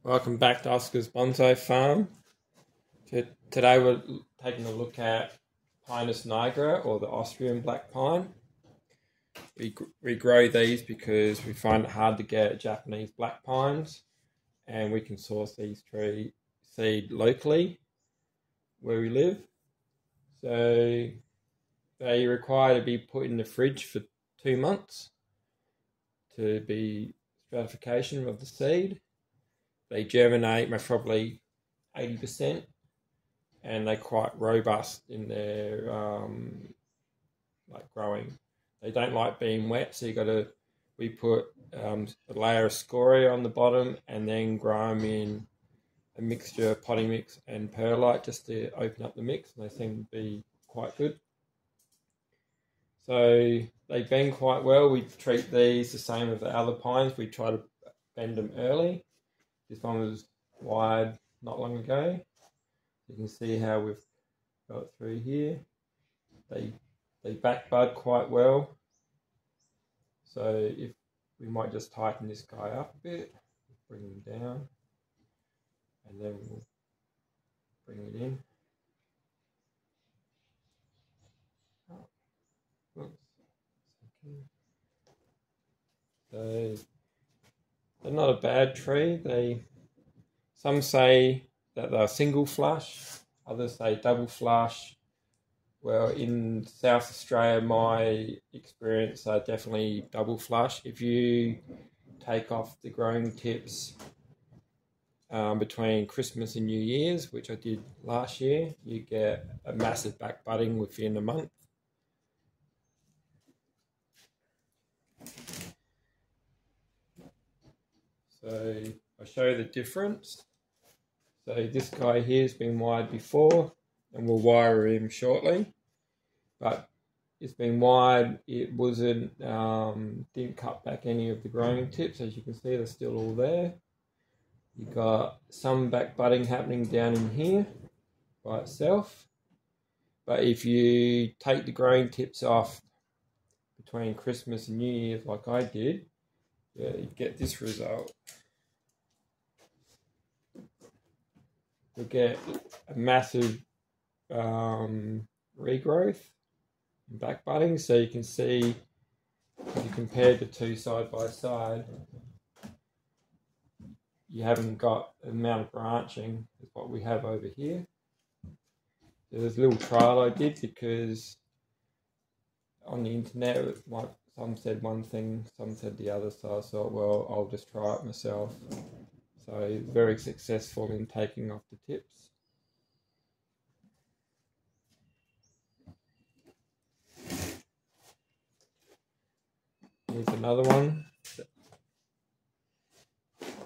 Welcome back to Oscar's Bonsai Farm. Today we're taking a look at Pinus nigra, or the Austrian black pine. We grow these because we find it hard to get Japanese black pines, and we can source these tree seed locally where we live. So they require to be put in the fridge for 2 months to be stratification of the seed. They germinate most probably 80%, and they're quite robust in their growing. They don't like being wet, so we put a layer of scoria on the bottom and then grow them in a mixture of potting mix and perlite just to open up the mix, and they seem to be quite good. So they bend quite well. We treat these the same as the other pines. We try to bend them early. This one was wide not long ago. You can see how we've got through here. They back bud quite well. So if we might just tighten this guy up a bit, bring him down, and then we'll bring it in. So they're not a bad tree. Some say that they're single flush, others say double flush. Well, in South Australia, my experience are definitely double flush. If you take off the growing tips between Christmas and New Year's, which I did last year, you get a massive back budding within a month. So I'll show you the difference. So this guy here has been wired before, and we'll wire him shortly. But it's been wired, it wasn't, didn't cut back any of the growing tips. As you can see, they're still all there. You got some back budding happening down in here by itself. But if you take the growing tips off between Christmas and New Year's like I did, you get this result. You'll get a massive regrowth and back budding. So you can see, if you compare the two side by side, you haven't got the amount of branching as what we have over here. There's a little trial I did because on the internet, some said one thing, some said the other, so I thought, well, I'll just try it myself. So very successful in taking off the tips. Here's another one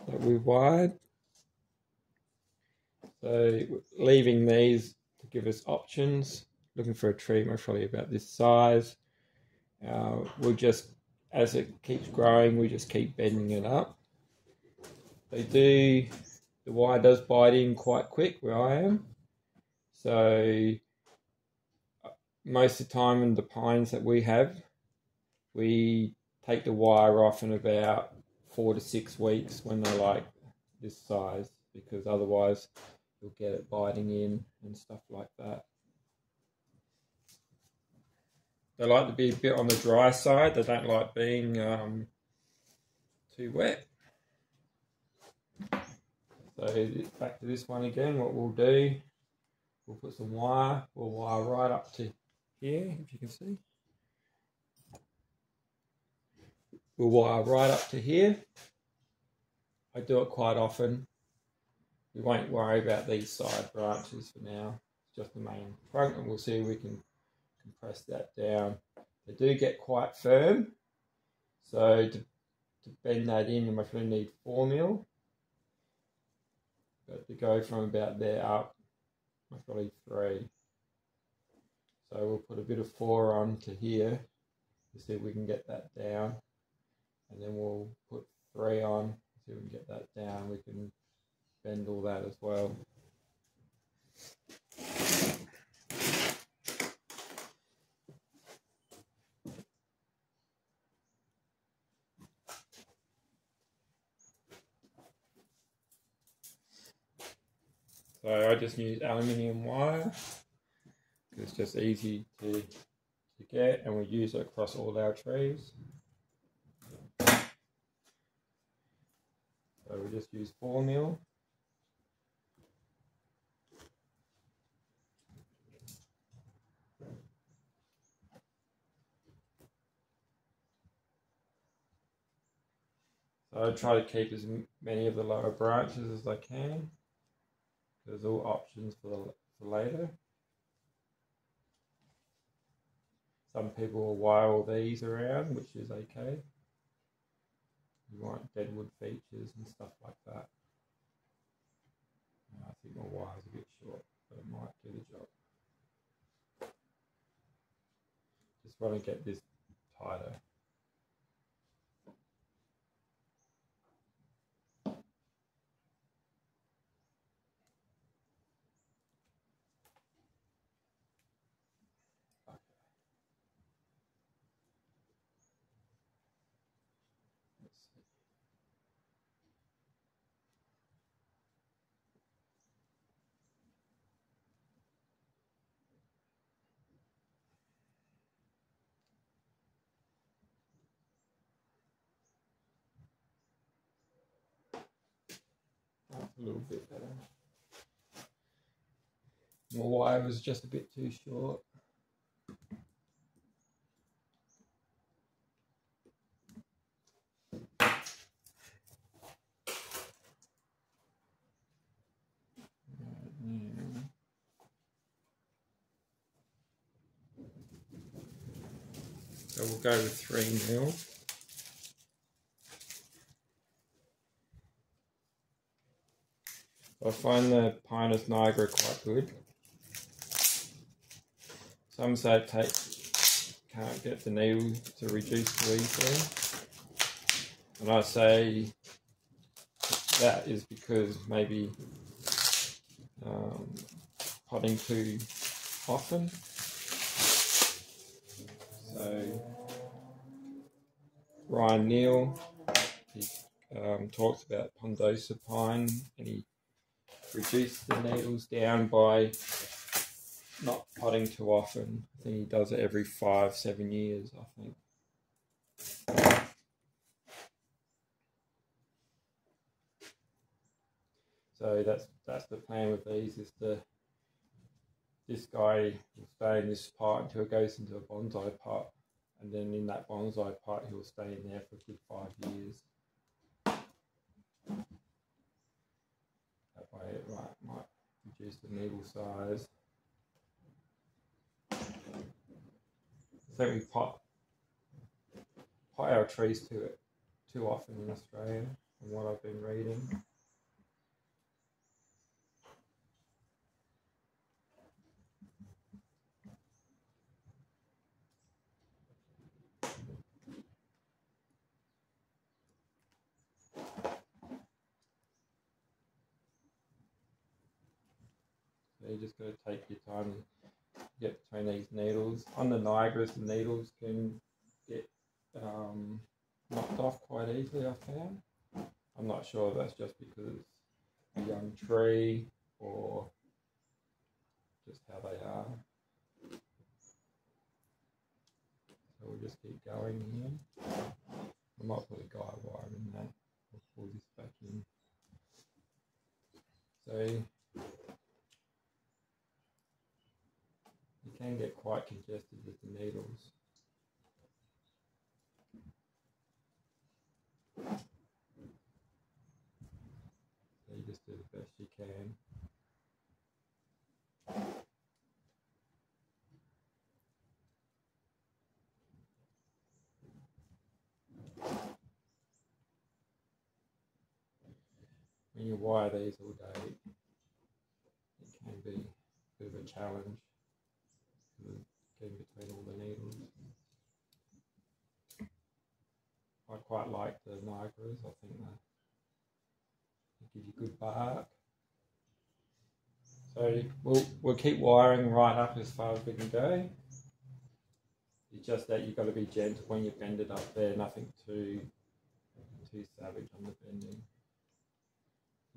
that we've wired. So leaving these to give us options, looking for a tree most probably about this size. We'll just, as it keeps growing, we just keep bending it up. The wire does bite in quite quick where I am. So most of the time in the pines that we have, we take the wire off in about 4 to 6 weeks when they're like this size, because otherwise you'll get it biting in and stuff like that. They like to be a bit on the dry side. They don't like being too wet. So back to this one again, what we'll do, we'll put some wire, we'll wire right up to here, if you can see. We'll wire right up to here. I do it quite often. We won't worry about these side branches for now. It's just the main trunk, and we'll see if we can compress that down. They do get quite firm, so to bend that in, I'm going to need 4 mil. But to go from about there up, I'll probably 3. So we'll put a bit of 4 on to here to see if we can get that down. And then we'll put 3 on, see if we can get that down. We can bend all that as well. So I just use aluminium wire. It's just easy to get, and we use it across all our trees. So we just use 4 mil. So I try to keep as many of the lower branches as I can. There's all options for later. Some people will wire all these around, which is okay. You want deadwood features and stuff like that. I think my wire's a bit short, but it might do the job. Just want to get this tighter. That's a little bit better. My wire was just a bit too short. So we'll go with 3 mil. I find the Pinus nigra quite good. Some say can't get the needle to reduce too easily. And I say that is because maybe potting too often. So Ryan Neal, he talks about pondosa pine, and he reduced the needles down by not potting too often. I think he does it every 5-7 years, I think. So that's the plan with these, is this guy will stay in this pot until it goes into a bonsai pot, and then in that bonsai pot he'll stay in there for a good 5 years. That way it might reduce the needle size. So we pot our trees too often in Australia, from what I've been reading. So you just got to take your time to get between these needles. On the nigras, the needles can get knocked off quite easily, I found. I'm not sure if that's just because it's a young tree or just how they are. So we'll just keep going here. I might put a guide wire in that. We'll pull this back in. So you can get quite congested with the needles. So you just do the best you can. When you wire these all day, it can be a bit of a challenge getting between all the needles. I quite like the nigras. I think they give you good bark. So we'll keep wiring right up as far as we can go. It's just that you've got to be gentle when you bend it up there. Nothing too savage on the bending.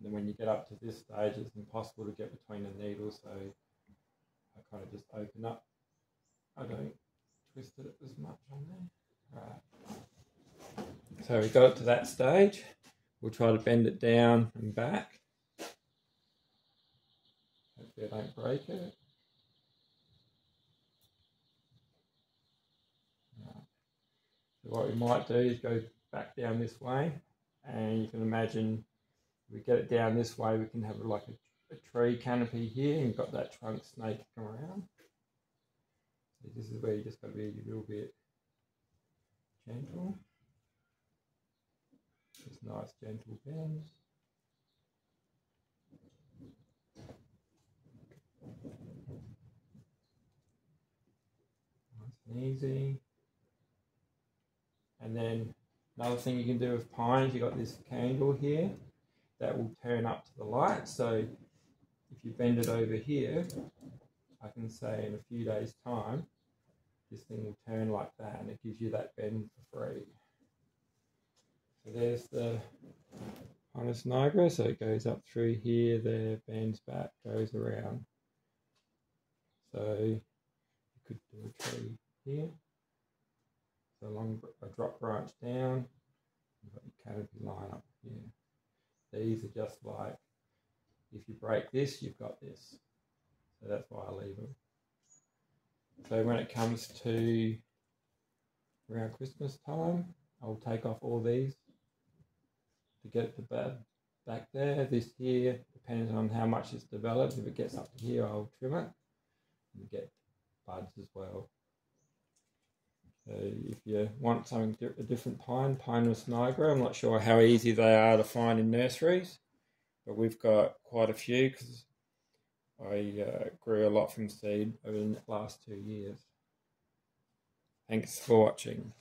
And then when you get up to this stage, it's impossible to get between the needles, so I kind of just open up. I don't twist it as much on there. Right. So we got it to that stage. We'll try to bend it down and back. Hopefully I don't break it. Right. So what we might do is go back down this way, and you can imagine if we get it down this way, we can have like a tree canopy here, and you've got that trunk snake come around. So this is where you just got to be a little bit gentle. Just nice gentle bends. Nice and easy. And then another thing you can do with pines, you've got this candle here that will turn up to the light. So if you bend it over here, I can say in a few days' time, this thing will turn like that, and it gives you that bend for free. So there's the Pinus nigra, so it goes up through here, there, bends back, goes around. So you could do a tree here. So along a drop branch down, you've got your canopy line up here. These are just like, if you break this, you've got this. So that's why I leave them. So when it comes to around Christmas time, I'll take off all these to get it to back there. This here, depends on how much it's developed. If it gets up to here, I'll trim it and get buds as well. So if you want something a different pine, Pinus nigra, I'm not sure how easy they are to find in nurseries, but we've got quite a few because I grew a lot from seed over the last 2 years. Thanks for watching.